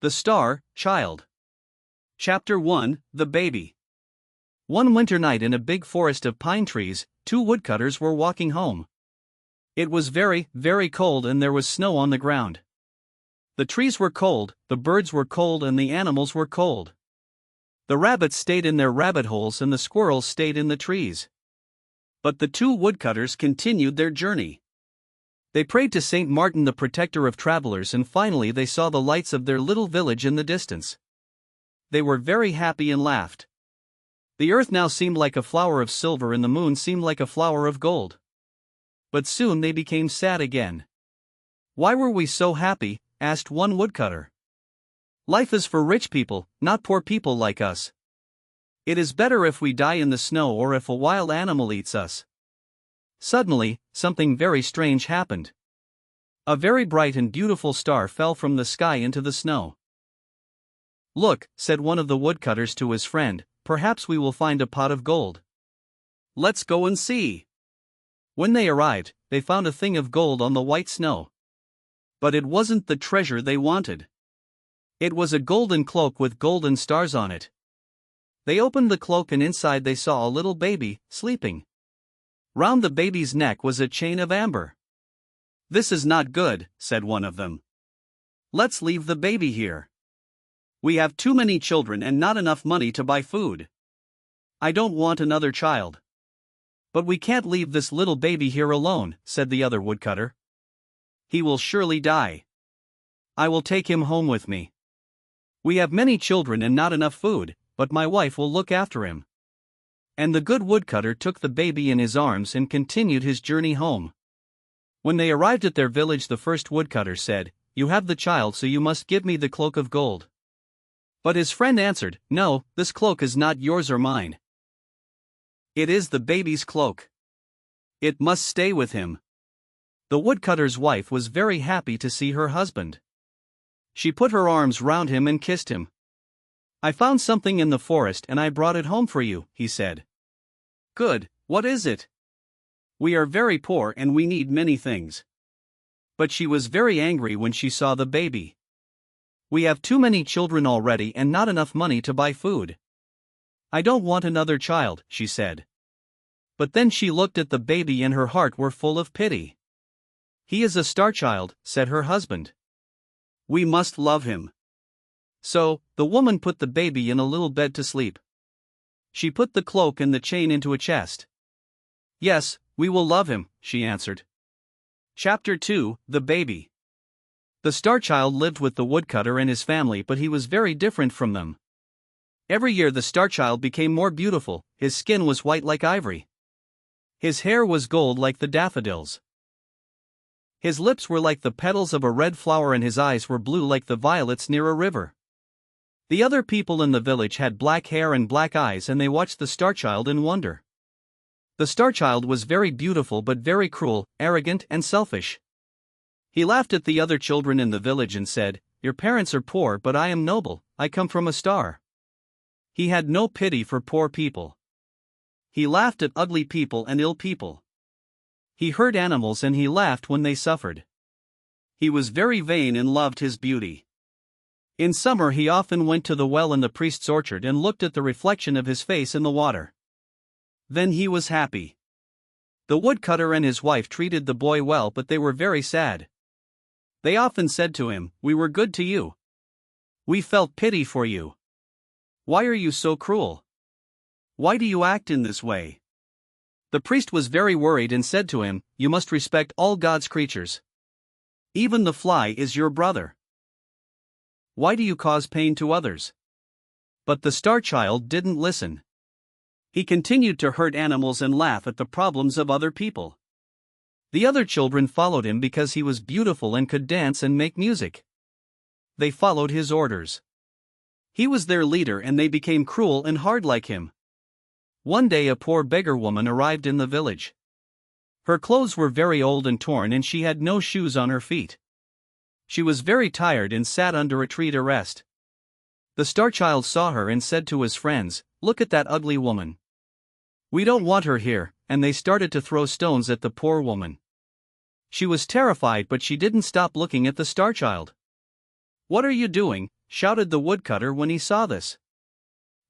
The Star Child. Chapter 1, The Baby. One winter night in a big forest of pine trees, two woodcutters were walking home. It was very, very cold and there was snow on the ground. The trees were cold, the birds were cold and the animals were cold. The rabbits stayed in their rabbit holes and the squirrels stayed in the trees. But the two woodcutters continued their journey. They prayed to Saint Martin, the protector of travelers, and finally they saw the lights of their little village in the distance. They were very happy and laughed. The earth now seemed like a flower of silver and the moon seemed like a flower of gold. But soon they became sad again. "Why were we so happy?" asked one woodcutter. "Life is for rich people, not poor people like us. It is better if we die in the snow or if a wild animal eats us." Suddenly, something very strange happened. A very bright and beautiful star fell from the sky into the snow. "Look," said one of the woodcutters to his friend, "perhaps we will find a pot of gold. Let's go and see." When they arrived, they found a thing of gold on the white snow. But it wasn't the treasure they wanted. It was a golden cloak with golden stars on it. They opened the cloak and inside they saw a little baby, sleeping. Round the baby's neck was a chain of amber. "This is not good," said one of them. "Let's leave the baby here. We have too many children and not enough money to buy food. I don't want another child." "But we can't leave this little baby here alone," said the other woodcutter. "He will surely die. I will take him home with me. We have many children and not enough food, but my wife will look after him." And the good woodcutter took the baby in his arms and continued his journey home. When they arrived at their village, the first woodcutter said, "You have the child, so you must give me the cloak of gold." But his friend answered, "No, this cloak is not yours or mine. It is the baby's cloak. It must stay with him." The woodcutter's wife was very happy to see her husband. She put her arms round him and kissed him. "I found something in the forest and I brought it home for you," he said. "Good, what is it?" "We are very poor and we need many things." But she was very angry when she saw the baby. "We have too many children already and not enough money to buy food. I don't want another child," she said. But then she looked at the baby and her heart were full of pity. "He is a star child," said her husband. "We must love him." So, the woman put the baby in a little bed to sleep. She put the cloak and the chain into a chest. "Yes, we will love him," she answered. Chapter 2, The Baby. The star child lived with the woodcutter and his family, but he was very different from them. Every year the star child became more beautiful. His skin was white like ivory. His hair was gold like the daffodils. His lips were like the petals of a red flower and his eyes were blue like the violets near a river. The other people in the village had black hair and black eyes and they watched the star child in wonder. The star child was very beautiful but very cruel, arrogant and selfish. He laughed at the other children in the village and said, "Your parents are poor but I am noble, I come from a star." He had no pity for poor people. He laughed at ugly people and ill people. He hurt animals and he laughed when they suffered. He was very vain and loved his beauty. In summer he often went to the well in the priest's orchard and looked at the reflection of his face in the water. Then he was happy. The woodcutter and his wife treated the boy well but they were very sad. They often said to him, "We were good to you. We felt pity for you. Why are you so cruel? Why do you act in this way?" The priest was very worried and said to him, "You must respect all God's creatures. Even the fly is your brother. Why do you cause pain to others?" But the star child didn't listen. He continued to hurt animals and laugh at the problems of other people. The other children followed him because he was beautiful and could dance and make music. They followed his orders. He was their leader and they became cruel and hard like him. One day a poor beggar woman arrived in the village. Her clothes were very old and torn and she had no shoes on her feet. She was very tired and sat under a tree to rest. The star child saw her and said to his friends, "Look at that ugly woman. We don't want her here," and they started to throw stones at the poor woman. She was terrified but she didn't stop looking at the star child. "What are you doing?" shouted the woodcutter when he saw this.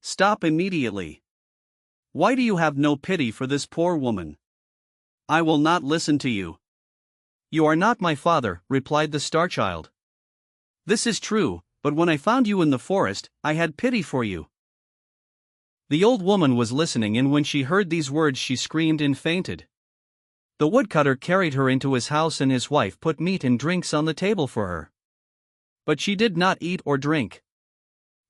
"Stop immediately. Why do you have no pity for this poor woman? I will not listen to you." "You are not my father," replied the Star Child. "This is true, but when I found you in the forest, I had pity for you." The old woman was listening, and when she heard these words she screamed and fainted. The woodcutter carried her into his house, and his wife put meat and drinks on the table for her. But she did not eat or drink.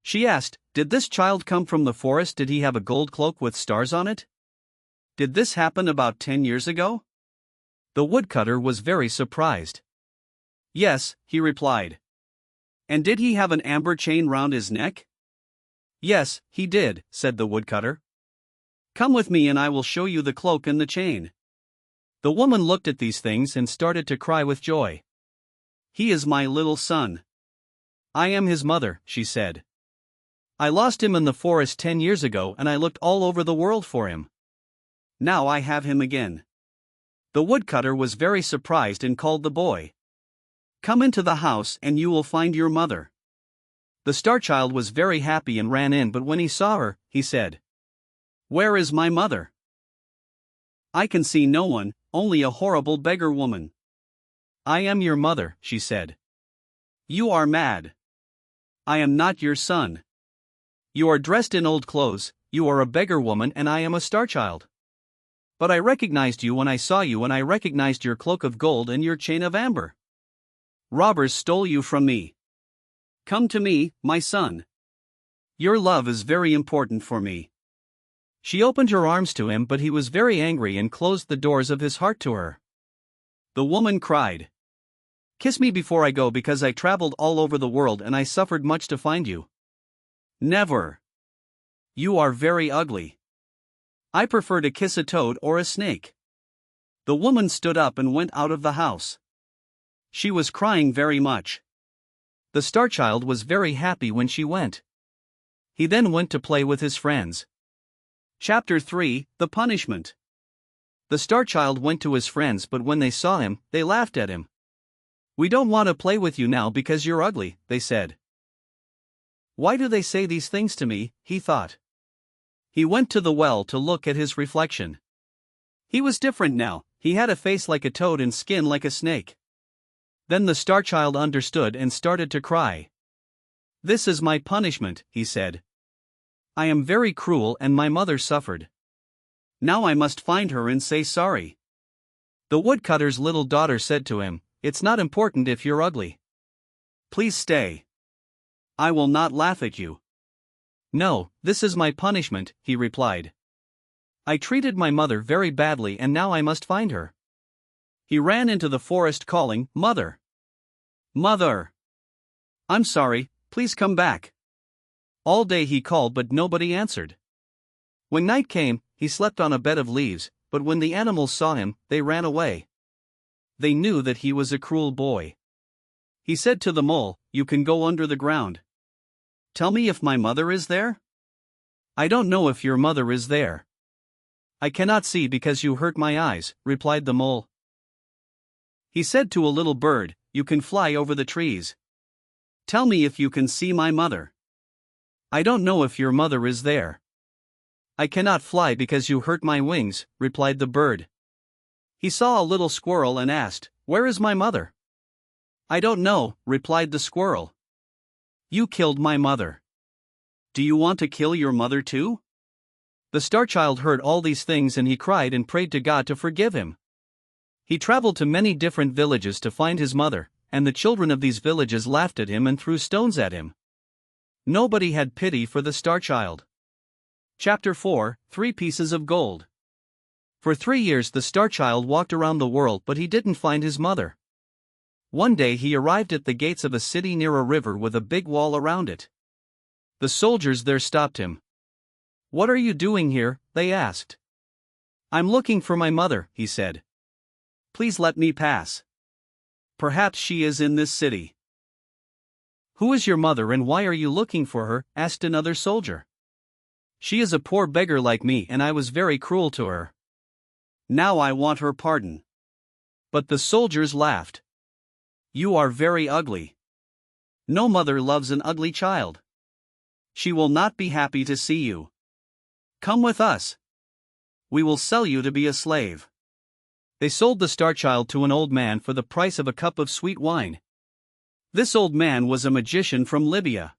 She asked, "Did this child come from the forest? Did he have a gold cloak with stars on it? Did this happen about 10 years ago?" The woodcutter was very surprised. "Yes," he replied. "And did he have an amber chain round his neck?" "Yes, he did," said the woodcutter. "Come with me and I will show you the cloak and the chain." The woman looked at these things and started to cry with joy. "He is my little son. I am his mother," she said. "I lost him in the forest 10 years ago and I looked all over the world for him. Now I have him again." The woodcutter was very surprised and called the boy. "Come into the house and you will find your mother." The Star Child was very happy and ran in, but when he saw her, he said, "Where is my mother? I can see no one, only a horrible beggar woman." "I am your mother," she said. "You are mad. I am not your son. You are dressed in old clothes, you are a beggar woman, and I am a Star Child. But I recognized you when I saw you, and I recognized your cloak of gold and your chain of amber. Robbers stole you from me. Come to me, my son. Your love is very important for me." She opened her arms to him, but he was very angry and closed the doors of his heart to her. The woman cried, "Kiss me before I go, because I traveled all over the world and I suffered much to find you." "Never. You are very ugly. I prefer to kiss a toad or a snake." The woman stood up and went out of the house. She was crying very much. The Star Child was very happy when she went. He then went to play with his friends. Chapter 3: The Punishment. The Star Child went to his friends, but when they saw him, they laughed at him. "We don't want to play with you now because you're ugly," they said. "Why do they say these things to me?" he thought. He went to the well to look at his reflection. He was different now, he had a face like a toad and skin like a snake. Then the Star Child understood and started to cry. "This is my punishment," he said. "I am very cruel and my mother suffered. Now I must find her and say sorry." The woodcutter's little daughter said to him, "It's not important if you're ugly. Please stay. I will not laugh at you." "No, this is my punishment," he replied. "I treated my mother very badly and now I must find her." He ran into the forest calling, "Mother! Mother! I'm sorry, please come back." All day he called but nobody answered. When night came, he slept on a bed of leaves, but when the animals saw him, they ran away. They knew that he was a cruel boy. He said to the mole, "You can go under the ground. Tell me if my mother is there?" "I don't know if your mother is there. I cannot see because you hurt my eyes," replied the mole. He said to a little bird, "You can fly over the trees. Tell me if you can see my mother." "I don't know if your mother is there. I cannot fly because you hurt my wings," replied the bird. He saw a little squirrel and asked, "Where is my mother?" "I don't know," replied the squirrel. "You killed my mother. Do you want to kill your mother too?" The Star Child heard all these things and he cried and prayed to God to forgive him. He traveled to many different villages to find his mother, and the children of these villages laughed at him and threw stones at him. Nobody had pity for the Star Child. Chapter 4: 3 Pieces of Gold. For 3 years the Star Child walked around the world, but he didn't find his mother. One day he arrived at the gates of a city near a river with a big wall around it. The soldiers there stopped him. "What are you doing here?" they asked. "I'm looking for my mother," he said. "Please let me pass. Perhaps she is in this city." "Who is your mother and why are you looking for her?" asked another soldier. "She is a poor beggar like me and I was very cruel to her. Now I want her pardon." But the soldiers laughed. "You are very ugly. No mother loves an ugly child. She will not be happy to see you. Come with us. We will sell you to be a slave." They sold the star child to an old man for the price of a cup of sweet wine. This old man was a magician from Libya.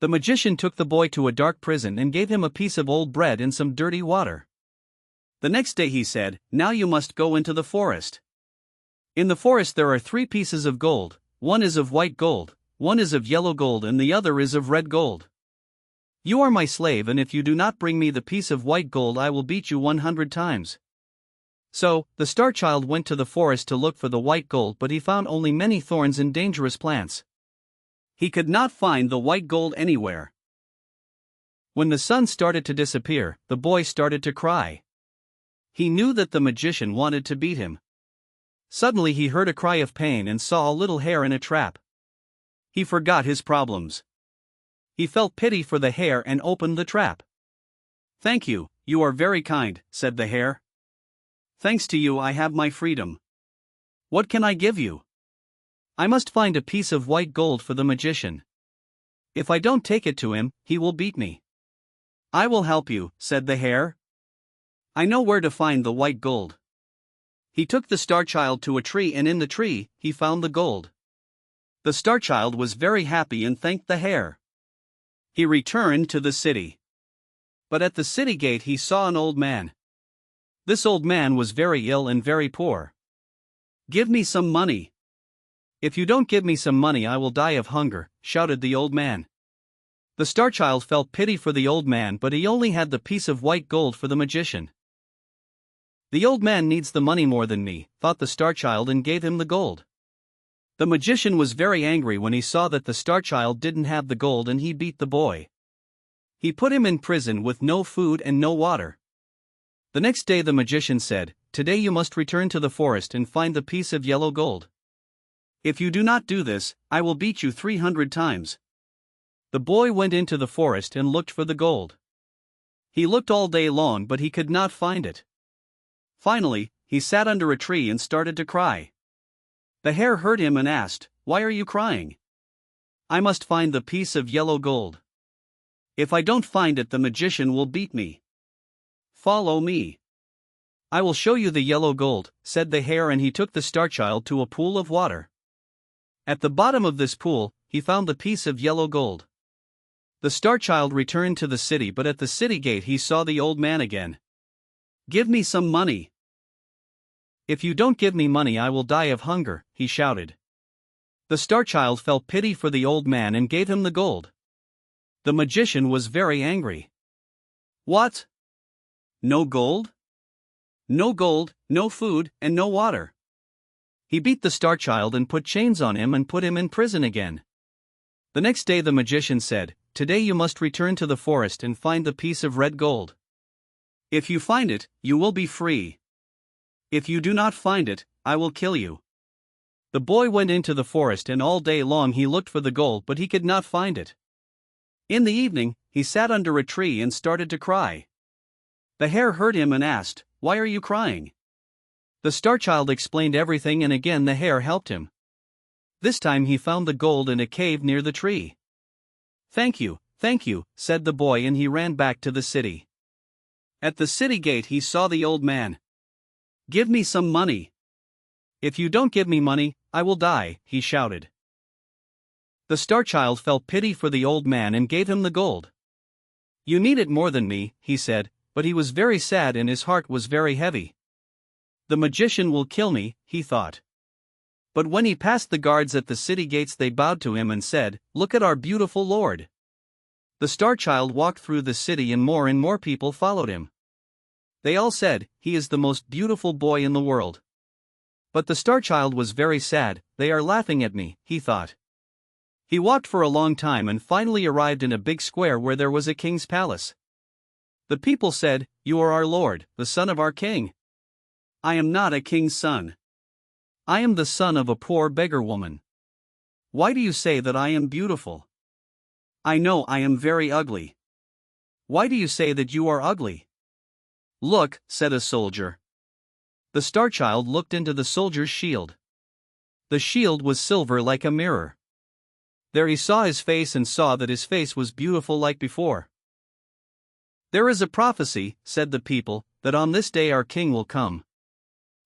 The magician took the boy to a dark prison and gave him a piece of old bread and some dirty water. The next day he said, "Now you must go into the forest. In the forest there are 3 pieces of gold, one is of white gold, one is of yellow gold and the other is of red gold. You are my slave and if you do not bring me the piece of white gold I will beat you 100 times. So, the star child went to the forest to look for the white gold but he found only many thorns and dangerous plants. He could not find the white gold anywhere. When the sun started to disappear, the boy started to cry. He knew that the magician wanted to beat him. Suddenly he heard a cry of pain and saw a little hare in a trap. He forgot his problems. He felt pity for the hare and opened the trap. "Thank you, you are very kind," said the hare. "Thanks to you I have my freedom. What can I give you? I must find a piece of white gold for the magician. If I don't take it to him, he will beat me." "I will help you," said the hare. "I know where to find the white gold." He took the star child to a tree and in the tree, he found the gold. The star child was very happy and thanked the hare. He returned to the city. But at the city gate he saw an old man. This old man was very ill and very poor. "Give me some money." "If you don't give me some money I will die of hunger," shouted the old man. The star child felt pity for the old man but he only had the piece of white gold for the magician. "The old man needs the money more than me," thought the star child and gave him the gold. The magician was very angry when he saw that the star child didn't have the gold and he beat the boy. He put him in prison with no food and no water. The next day the magician said, "Today you must return to the forest and find the piece of yellow gold. If you do not do this, I will beat you 300 times. The boy went into the forest and looked for the gold. He looked all day long but he could not find it. Finally, he sat under a tree and started to cry. The hare heard him and asked, "Why are you crying?" "I must find the piece of yellow gold. If I don't find it the magician will beat me. Follow me." "I will show you the yellow gold," said the hare and he took the star child to a pool of water. At the bottom of this pool, he found the piece of yellow gold. The star child returned to the city but at the city gate he saw the old man again. "Give me some money." "If you don't give me money I will die of hunger," he shouted. The star child felt pity for the old man and gave him the gold. The magician was very angry. "What? No gold? No gold, no food, and no water." He beat the star child and put chains on him and put him in prison again. The next day the magician said, "Today you must return to the forest and find the piece of red gold. If you find it, you will be free. If you do not find it, I will kill you." The boy went into the forest and all day long he looked for the gold but he could not find it. In the evening, he sat under a tree and started to cry. The hare heard him and asked, "Why are you crying?" The star child explained everything and again the hare helped him. This time he found the gold in a cave near the tree. Thank you," said the boy and he ran back to the city. At the city gate he saw the old man. "Give me some money." "If you don't give me money, I will die," he shouted. The star child felt pity for the old man and gave him the gold. "You need it more than me," he said, but he was very sad and his heart was very heavy. "The magician will kill me," he thought. But when he passed the guards at the city gates they bowed to him and said, "Look at our beautiful Lord." The star child walked through the city and more people followed him. They all said, "He is the most beautiful boy in the world." But the star child was very sad. "They are laughing at me," he thought. He walked for a long time and finally arrived in a big square where there was a king's palace. The people said, "You are our lord, the son of our king." "I am not a king's son. I am the son of a poor beggar woman. Why do you say that I am beautiful? I know I am very ugly. Why do you say that you are ugly?" "Look," said a soldier. The star child looked into the soldier's shield. The shield was silver like a mirror. There he saw his face and saw that his face was beautiful like before. "There is a prophecy," said the people, "that on this day our king will come.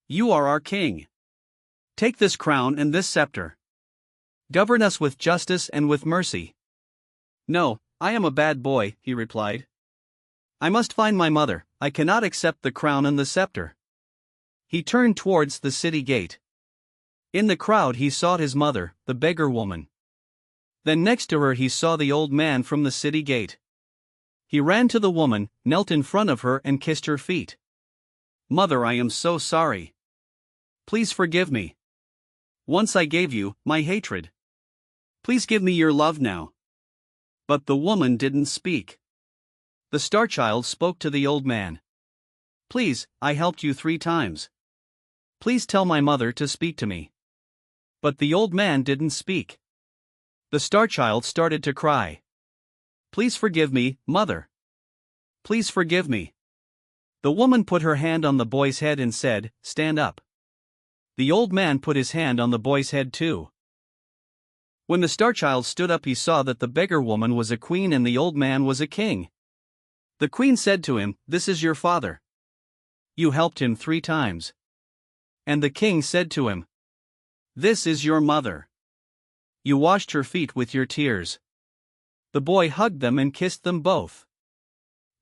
You are our king. Take this crown and this scepter. Govern us with justice and with mercy." "No, I am a bad boy," he replied. "I must find my mother, I cannot accept the crown and the scepter." He turned towards the city gate. In the crowd he saw his mother, the beggar woman. Then next to her he saw the old man from the city gate. He ran to the woman, knelt in front of her and kissed her feet. "Mother, I am so sorry. Please forgive me. Once I gave you my hatred. Please give me your love now." But the woman didn't speak. The star child spoke to the old man. "Please, I helped you 3 times. Please tell my mother to speak to me." But the old man didn't speak. The star child started to cry. "Please forgive me, mother. Please forgive me." The woman put her hand on the boy's head and said, "Stand up." The old man put his hand on the boy's head too. When the star child stood up, he saw that the beggar woman was a queen and the old man was a king. The queen said to him, "This is your father. You helped him 3 times." And the king said to him, "This is your mother. You washed her feet with your tears." The boy hugged them and kissed them both.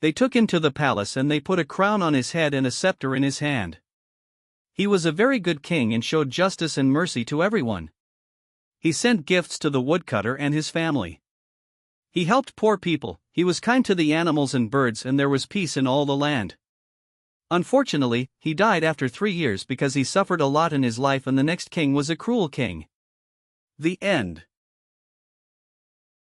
They took him to the palace and they put a crown on his head and a scepter in his hand. He was a very good king and showed justice and mercy to everyone. He sent gifts to the woodcutter and his family. He helped poor people, he was kind to the animals and birds, and there was peace in all the land. Unfortunately, he died after 3 years because he suffered a lot in his life, and the next king was a cruel king. The end.